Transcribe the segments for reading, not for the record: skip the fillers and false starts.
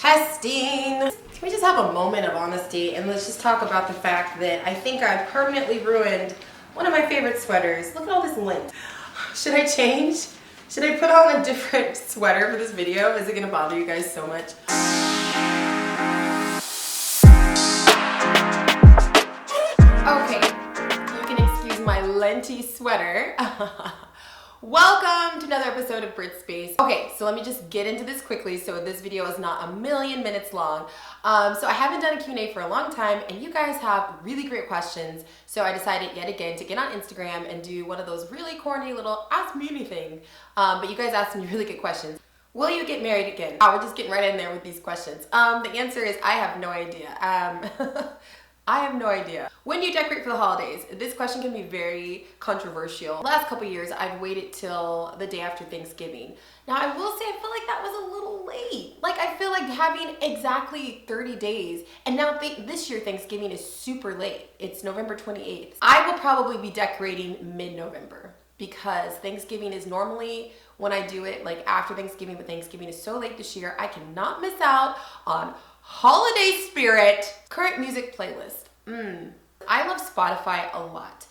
Testing. Can we just have a moment of honesty and let's just talk about the fact that I think I've permanently ruined one of my favorite sweaters. Look at all this lint. Should I change? Should I put on a different sweater for this video? Is it gonna bother you guys so much? Okay, you can excuse my linty sweater. Welcome to another episode of Brit Space. Okay, so let me just get into this quickly so this video is not a million minutes long. So I haven't done a Q&A for a long time and you guys have really great questions. So I decided yet again to get on Instagram and do one of those really corny little ask me anything. But you guys asked me really good questions. Will you get married again? We're just getting right in there with these questions. The answer is I have no idea. I have no idea. When do you decorate for the holidays? This question can be very controversial. The last couple years, I've waited till the day after Thanksgiving. Now, I will say, I feel like that was a little late. Like, I feel like having exactly 30 days, and now this year Thanksgiving is super late. It's November 28th. I will probably be decorating mid-November because Thanksgiving is normally when I do it, like after Thanksgiving, but Thanksgiving is so late this year, I cannot miss out on holiday spirit. Current music playlist. I love Spotify a lot.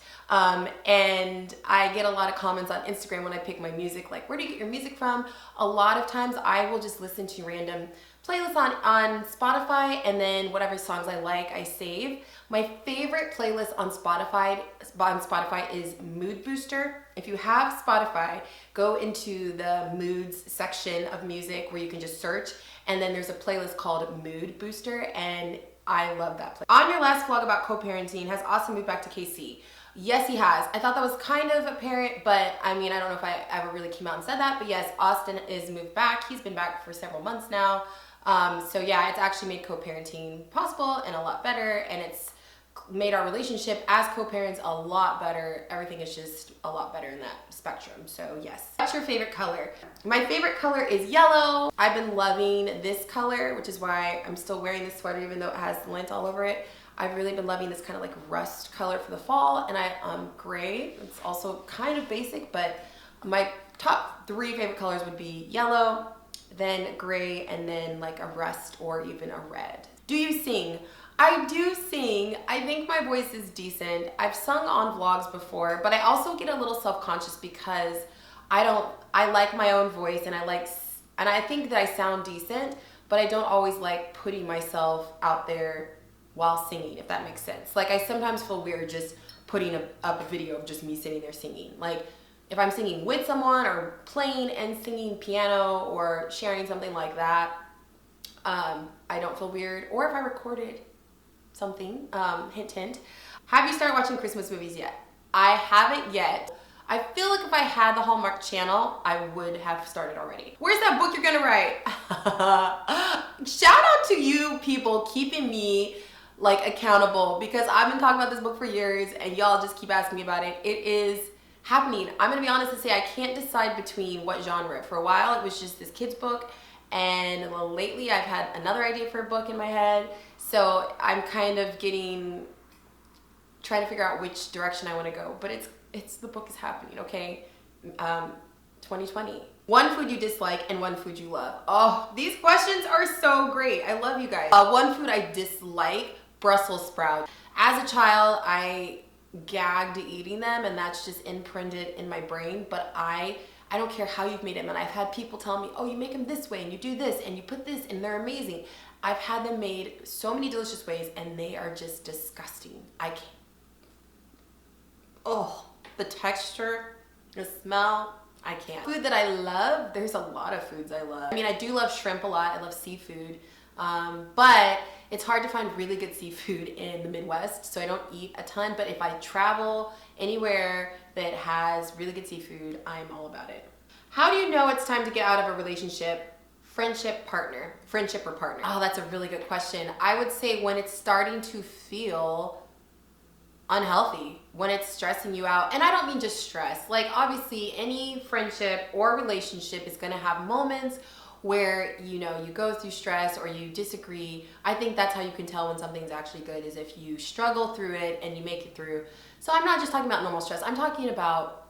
And I get a lot of comments on Instagram when I pick my music, like, where do you get your music from? A lot of times I will just listen to random playlists on Spotify, and then whatever songs I like, I save. My favorite playlist on Spotify is Mood Booster. If you have Spotify, go into the moods section of music where you can just search, and then there's a playlist called Mood Booster, and I love that playlist. On your last vlog about co-parenting, has Austin moved back to KC? Yes, he has. I thought that was kind of apparent, but I mean, I don't know if I ever really came out and said that, but yes, Austin is moved back. He's been back for several months now. So yeah, it's actually made co-parenting possible and a lot better, and it's made our relationship as co-parents a lot better. Everything is just a lot better in that spectrum. So yes. What's your favorite color? My favorite color is yellow. I've been loving this color, which is why I'm still wearing this sweater even though it has lint all over it. I've really been loving this kind of like rust color for the fall, and gray. It's also kind of basic, but my top 3 favorite colors would be yellow, then gray, and then like a rust or even a red. Do you sing? I do sing. I think my voice is decent. I've sung on vlogs before, but I also get a little self-conscious because I like my own voice, and I think that I sound decent, but I don't always like putting myself out there while singing, if that makes sense. Like, I sometimes feel weird just putting up a video of just me sitting there singing. Like, if I'm singing with someone or playing and singing piano or sharing something like that, I don't feel weird. Or if I recorded something, hint, hint. Have you started watching Christmas movies yet? I haven't yet. I feel like if I had the Hallmark Channel, I would have started already. Where's that book you're gonna write? Shout out to you people keeping me like accountable, because I've been talking about this book for years and y'all just keep asking me about it. It is happening. I'm gonna be honest and say I can't decide between what genre. For a while it was just this kid's book, and lately I've had another idea for a book in my head. So I'm kind of trying to figure out which direction I want to go. But the book is happening, okay? 2020. One food you dislike and one food you love. Oh, these questions are so great. I love you guys. One food I dislike, Brussels sprouts. As a child, I gagged eating them, and that's just imprinted in my brain. But I don't care how you've made them. And I've had people tell me, oh, you make them this way and you do this and you put this and they're amazing. I've had them made so many delicious ways and they are just disgusting. I can't. Oh, the texture, the smell, I can't. Food that I love, there's a lot of foods I love. I mean, I do love shrimp a lot. I love seafood. But it's hard to find really good seafood in the Midwest, so I don't eat a ton. But if I travel anywhere that has really good seafood, I'm all about it. How do you know it's time to get out of a relationship? Friendship or partner? Oh, that's a really good question. I would say when it's starting to feel unhealthy, when it's stressing you out. And I don't mean just stress. Like, obviously any friendship or relationship is gonna have moments where, you know, you go through stress or you disagree. I think that's how you can tell when something's actually good, is if you struggle through it and you make it through. So I'm not just talking about normal stress. I'm talking about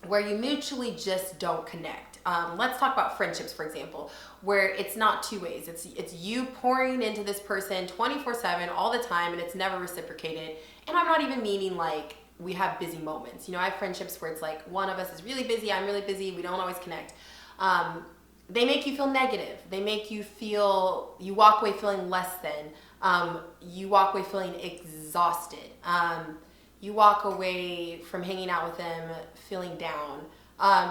where you mutually just don't connect. Let's talk about friendships, for example, where it's not two ways. It's you pouring into this person 24/7 all the time, and it's never reciprocated. And I'm not even meaning like we have busy moments. You know, I have friendships where it's like one of us is really busy, I'm really busy, we don't always connect. They make you feel negative. They make you feel, you walk away feeling less than. You walk away feeling exhausted. You walk away from hanging out with them feeling down.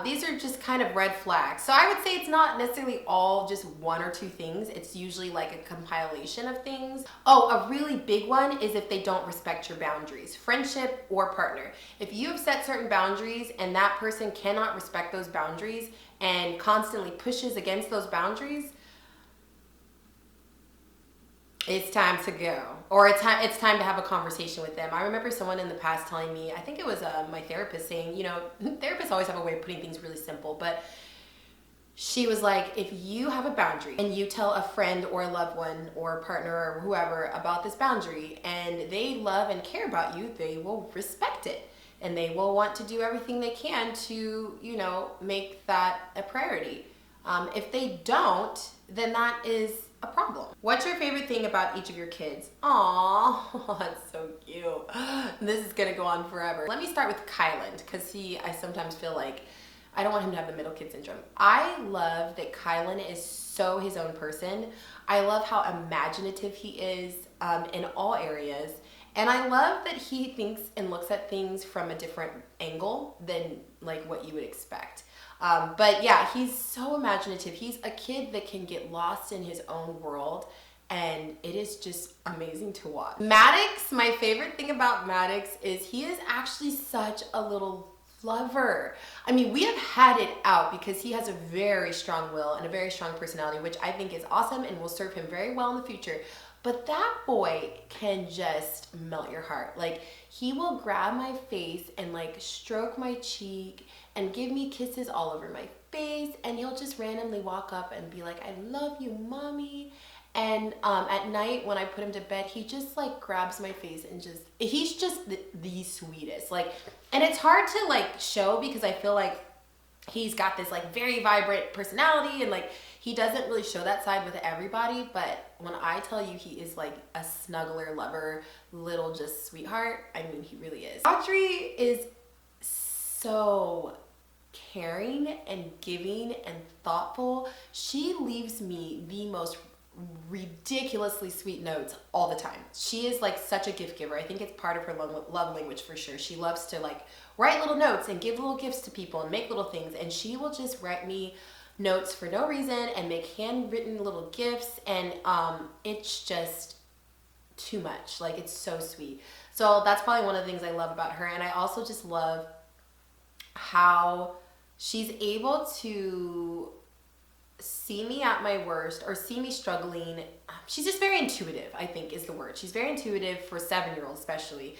These are just kind of red flags. So I would say it's not necessarily all just one or two things. It's usually like a compilation of things. Oh, a really big one is if they don't respect your boundaries, friendship or partner. If you have set certain boundaries and that person cannot respect those boundaries and constantly pushes against those boundaries, it's time to go, or it's time to have a conversation with them. I remember someone in the past telling me, I think it was my therapist, saying, you know, therapists always have a way of putting things really simple, but she was like, if you have a boundary and you tell a friend or a loved one or partner or whoever about this boundary and they love and care about you, they will respect it and they will want to do everything they can to, you know, make that a priority. If they don't, then that is a problem. What's your favorite thing about each of your kids? Aww, that's so cute. This is gonna go on forever. Let me start with Kylan, because I sometimes feel like I don't want him to have the middle kid syndrome. I love that Kylan is so his own person. I love how imaginative he is in all areas. And I love that he thinks and looks at things from a different angle than like what you would expect. But yeah, he's so imaginative. He's a kid that can get lost in his own world, and it is just amazing to watch. Maddox, my favorite thing about Maddox is he is actually such a little lover. I mean, we have had it out because he has a very strong will and a very strong personality, which I think is awesome and will serve him very well in the future. But that boy can just melt your heart. Like, he will grab my face and like stroke my cheek and give me kisses all over my face, and he'll just randomly walk up and be like, I love you, mommy. And at night when I put him to bed, he just like grabs my face and he's just the sweetest. Like, and it's hard to like show because I feel like he's got this like very vibrant personality and like he doesn't really show that side with everybody, but when I tell you he is like a snuggler, lover, little just sweetheart, I mean, he really is. Audrey is so caring and giving and thoughtful. She leaves me the most ridiculously sweet notes all the time. She is like such a gift giver. I think it's part of her love language for sure. She loves to like write little notes and give little gifts to people and make little things, and she will just write me notes for no reason and make handwritten little gifts, and it's just too much. Like, it's so sweet. So that's probably one of the things I love about her. And I also just love how she's able to see me at my worst or see me struggling. She's just very intuitive, I think is the word. She's very intuitive for 7-year-olds especially.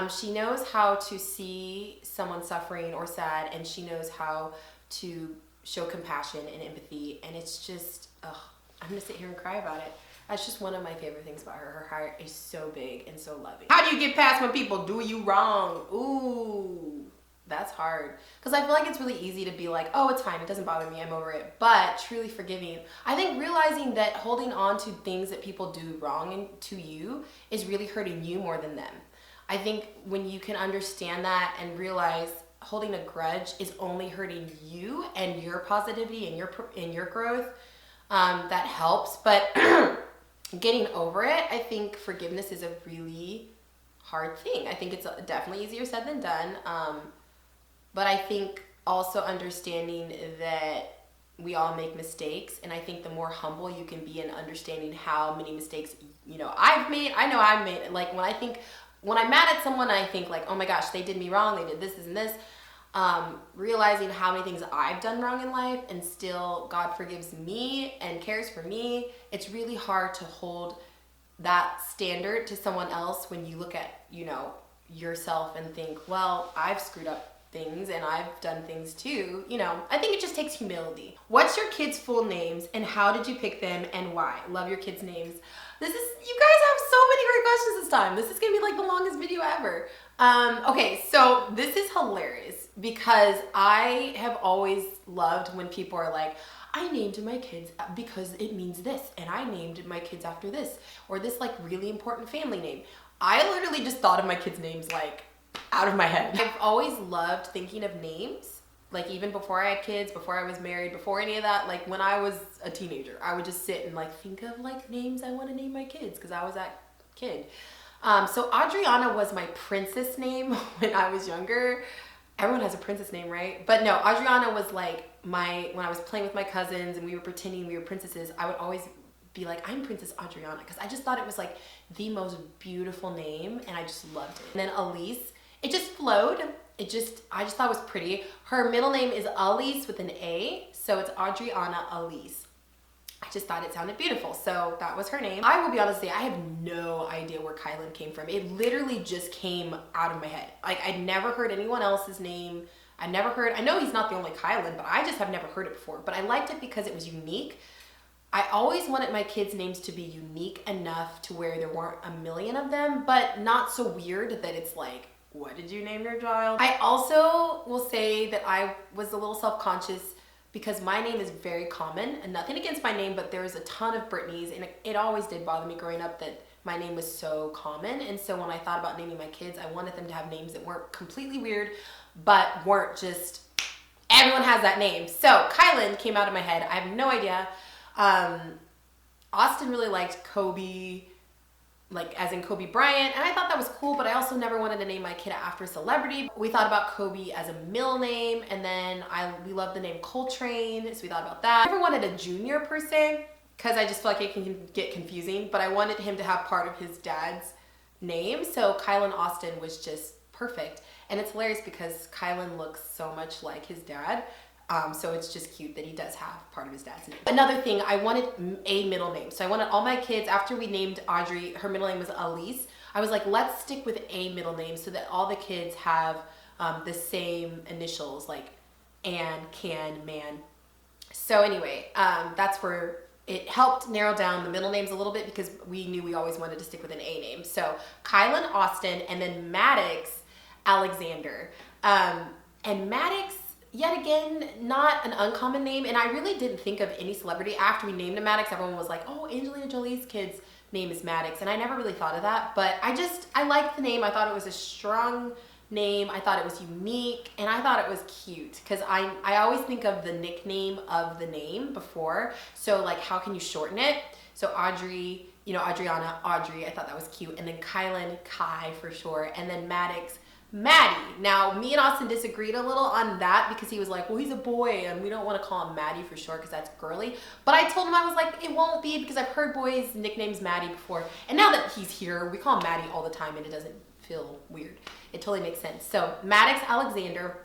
She knows how to see someone suffering or sad, and she knows how to show compassion and empathy, and it's just, I'm gonna sit here and cry about it. That's just one of my favorite things about her. Her heart is so big and so loving. How do you get past when people do you wrong? Ooh, that's hard. Because I feel like it's really easy to be like, oh, it's fine, it doesn't bother me, I'm over it. But truly forgiving, I think realizing that holding on to things that people do wrong to you is really hurting you more than them. I think when you can understand that and realize holding a grudge is only hurting you and your positivity and your growth, that helps. But getting over it, I think forgiveness is a really hard thing. I think it's definitely easier said than done. But I think also understanding that we all make mistakes, and I think the more humble you can be in understanding how many mistakes, I've made, like when I'm mad at someone, I think like, oh my gosh, they did me wrong, they did this and this. Realizing how many things I've done wrong in life and still God forgives me and cares for me. It's really hard to hold that standard to someone else when you look at, yourself and think, well, I've screwed up things and I've done things too. You know, I think it just takes humility. What's your kids' full names and how did you pick them and why? Love your kids' names. You guys have so many great questions this time. This is gonna be like the longest video ever. Okay, so this is hilarious because I have always loved when people are like, I named my kids because it means this, and I named my kids after this, or this like really important family name. I literally just thought of my kids' names like out of my head. I've always loved thinking of names, like even before I had kids, before I was married, before any of that, like when I was a teenager, I would just sit and like think of like names I want to name my kids because I was that kid. So Adriana was my princess name when I was younger. Everyone has a princess name, right? But no, Adriana was like when I was playing with my cousins and we were pretending we were princesses, I would always be like, I'm Princess Adriana, because I just thought it was like the most beautiful name and I just loved it. And then Elise, it just flowed. I just thought it was pretty. Her middle name is Elise with an A, so it's Adriana Elise. I just thought it sounded beautiful, so that was her name. I will be honest, I have no idea where Kylan came from. It literally just came out of my head. Like, I'd never heard anyone else's name. I know he's not the only Kylan, but I just have never heard it before. But I liked it because it was unique. I always wanted my kids' names to be unique enough to where there weren't a million of them, but not so weird that it's like, what did you name your child? I also will say that I was a little self-conscious because my name is very common, and nothing against my name, but there's a ton of Brittany's, and it always did bother me growing up that my name was so common. And so when I thought about naming my kids, I wanted them to have names that weren't completely weird, but weren't just, everyone has that name. So Kylan came out of my head. I have no idea. Austin really liked Kobe, like as in Kobe Bryant, and I thought that was cool, but I also never wanted to name my kid after a celebrity. We thought about Kobe as a middle name, and then we love the name Coltrane, so we thought about that. I never wanted a junior per se, because I just feel like it can get confusing, but I wanted him to have part of his dad's name, so Kylan Austin was just perfect. And it's hilarious because Kylan looks so much like his dad, so it's just cute that he does have part of his dad's name. Another thing, I wanted a middle name. So I wanted all my kids, after we named Audrey, her middle name was Elise. I was like, let's stick with a middle name so that all the kids have the same initials, like Ann, Can, Man. So anyway, that's where it helped narrow down the middle names a little bit because we knew we always wanted to stick with an A name. So Kylan Austin, and then Maddox Alexander. And Maddox, yet again, not an uncommon name, and I really didn't think of any celebrity. After we named him Maddox, everyone was like, oh, Angelina Jolie's kid's name is Maddox, and I never really thought of that, but I liked the name. I thought it was a strong name. I thought it was unique, and I thought it was cute, because I always think of the nickname of the name before, so like, how can you shorten it? So Audrey, you know, Adriana, Audrey, I thought that was cute, and then Kylan, Kai for short, and then Maddox, Maddie. Now, me and Austin disagreed a little on that because he was like, well, he's a boy and we don't want to call him Maddie for short because that's girly. But I told him, I was like, it won't be, because I've heard boys' nicknames Maddie before. And now that he's here, we call him Maddie all the time and it doesn't feel weird. It totally makes sense. So Maddox Alexander.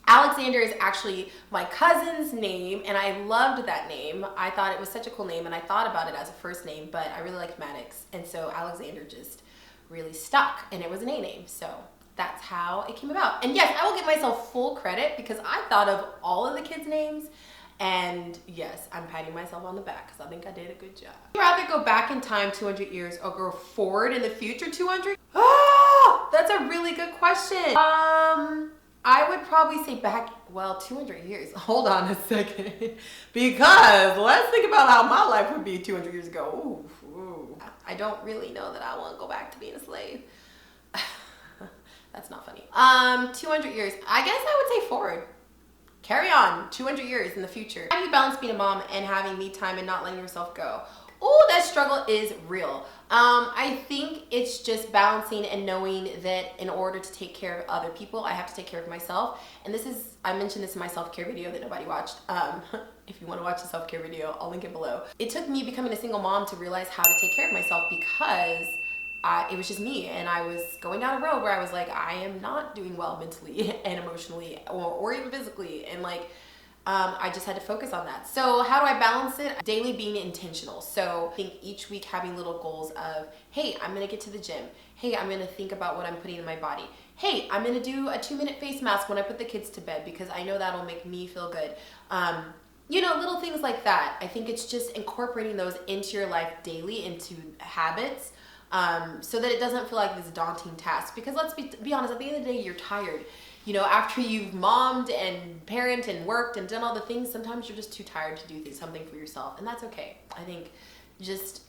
Alexander is actually my cousin's name, and I loved that name. I thought it was such a cool name, and I thought about it as a first name, but I really liked Maddox. And so Alexander just really stuck, and it was an A name. So that's how it came about. And yes, I will give myself full credit because I thought of all of the kids' names, and yes, I'm patting myself on the back because I think I did a good job. Would you rather go back in time 200 years or go forward in the future 200? Oh, that's a really good question. I would probably say back, well, 200 years. Hold on a second. Because let's think about how my life would be 200 years ago. Ooh. I don't really know that I want to go back to being a slave. That's not funny. 200 years. I guess I would say forward. Carry on. 200 years in the future. How do you balance being a mom and having me time and not letting yourself go? Oh, that struggle is real. I think it's just balancing and knowing that in order to take care of other people, I have to take care of myself. And this is, I mentioned this in my self-care video that nobody watched. If you want to watch the self-care video, I'll link it below. It took me becoming a single mom to realize how to take care of myself because it was just me, and I was going down a road where I was like, I am not doing well mentally and emotionally or even physically, and like I just had to focus on that. So how do I balance it? Daily being intentional. So I think each week having little goals of, hey, I'm gonna get to the gym. Hey, I'm gonna think about what I'm putting in my body. hey, I'm gonna do a 2-minute face mask when I put the kids to bed because I know that'll make me feel good. You know, little things like that. I think it's just incorporating those into your life daily, into habits, so that it doesn't feel like this daunting task. Because let's be honest, at the end of the day, you're tired. You know, after you've mommed and parented and worked and done all the things, sometimes you're just too tired to do something for yourself, and that's okay. I think just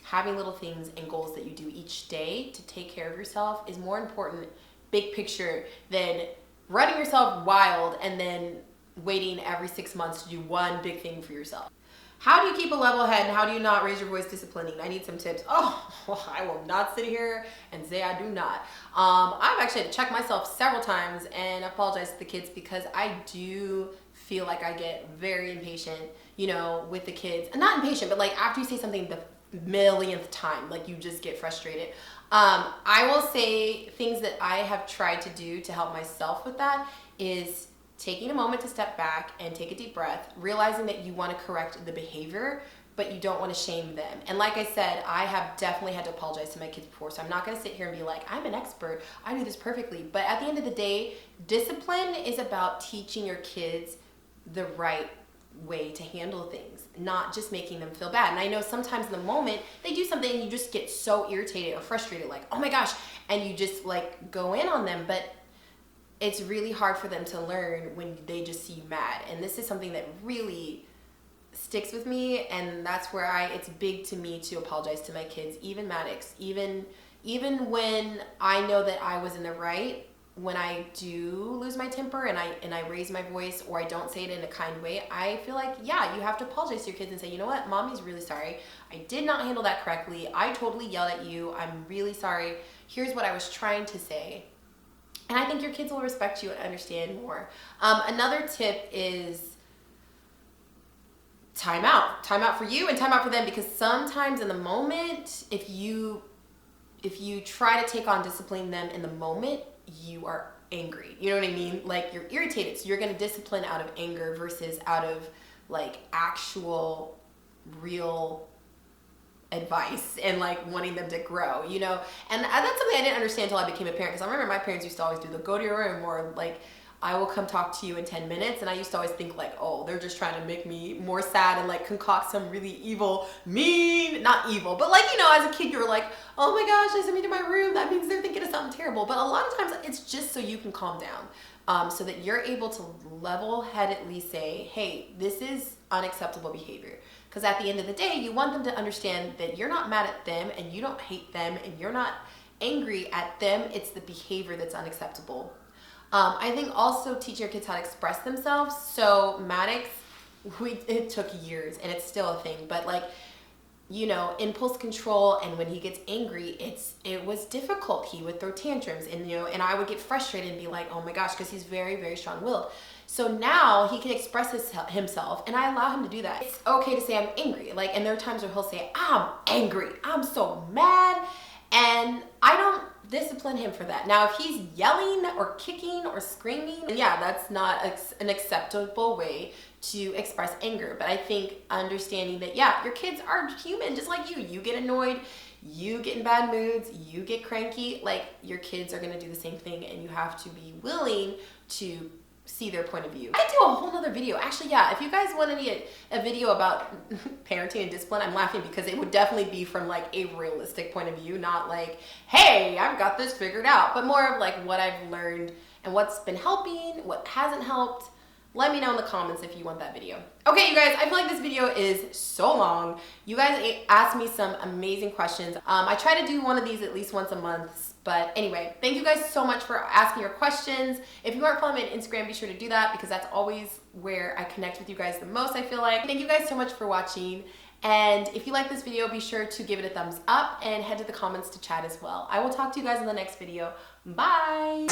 having little things and goals that you do each day to take care of yourself is more important, big picture, than running yourself wild and then waiting every 6 months to do one big thing for yourself. How do you keep a level head and how do you not raise your voice disciplining? I need some tips. Oh, well, I will not sit here and say I do not. I've actually had to check myself several times and apologize to the kids because I do feel like I get very impatient, you know, with the kids. Not impatient, but like after you say something the millionth time, like you just get frustrated. I will say things that I have tried to do to help myself with that is taking a moment to step back and take a deep breath, realizing that you want to correct the behavior, but you don't want to shame them. And like I said, I have definitely had to apologize to my kids before, so I'm not going to sit here and be like, I'm an expert, I do this perfectly. But at the end of the day, discipline is about teaching your kids the right way to handle things, not just making them feel bad. And I know sometimes in the moment, they do something and you just get so irritated or frustrated, like, oh my gosh, and you just like go in on them, but it's really hard for them to learn when they just see you mad. And this is something that really sticks with me, and that's where it's big to me to apologize to my kids, even Maddox, even when I know that I was in the right. When I do lose my temper and I raise my voice or I don't say it in a kind way, I feel like, yeah, you have to apologize to your kids and say, you know what, mommy's really sorry. I did not handle that correctly. I totally yelled at you. I'm really sorry. Here's what I was trying to say. And I think your kids will respect you and understand more. Another tip is time out. Time out for you and time out for them, because sometimes in the moment, if you try to take on disciplining them in the moment, you are angry. You know what I mean? Like you're irritated. So you're going to discipline out of anger versus out of like actual real advice and like wanting them to grow, you know? And that's something I didn't understand until I became a parent, because I remember my parents used to always do the go to your room, or like I will come talk to you in 10 minutes. And I used to always think like, oh, they're just trying to make me more sad and like concoct some really evil, not evil, but like, you know, as a kid, you're like, oh my gosh, they sent me to my room. That means they're thinking of something terrible. But a lot of times it's just so you can calm down, so that you're able to level-headedly say, hey, this is unacceptable behavior. Because at the end of the day, you want them to understand that you're not mad at them and you don't hate them and you're not angry at them. It's the behavior that's unacceptable. I think also teaching your kids how to express themselves. So Maddox, it took years and it's still a thing, but like, you know, impulse control, and when he gets angry, it was difficult. He would throw tantrums, and you know, and I would get frustrated and be like, oh my gosh, because he's very, very strong-willed. So now he can express himself, and I allow him to do that. It's okay to say I'm angry, like, and there are times where he'll say, I'm angry, I'm so mad, and I don't discipline him for that. Now, if he's yelling or kicking or screaming, yeah, that's not an acceptable way to express anger. But I think understanding that, yeah, your kids are human just like you. You get annoyed, you get in bad moods, you get cranky, like your kids are gonna do the same thing, and you have to be willing to see their point of view. I could do a whole nother video. Actually, yeah, if you guys want a video about parenting and discipline, I'm laughing because it would definitely be from like a realistic point of view, not like, hey, I've got this figured out, but more of like what I've learned and what's been helping, what hasn't helped. Let me know in the comments if you want that video. Okay, you guys, I feel like this video is so long. You guys asked me some amazing questions. I try to do one of these at least once a month. But anyway, thank you guys so much for asking your questions. If you aren't following me on Instagram, be sure to do that, because that's always where I connect with you guys the most, I feel like. Thank you guys so much for watching. And if you like this video, be sure to give it a thumbs up and head to the comments to chat as well. I will talk to you guys in the next video. Bye.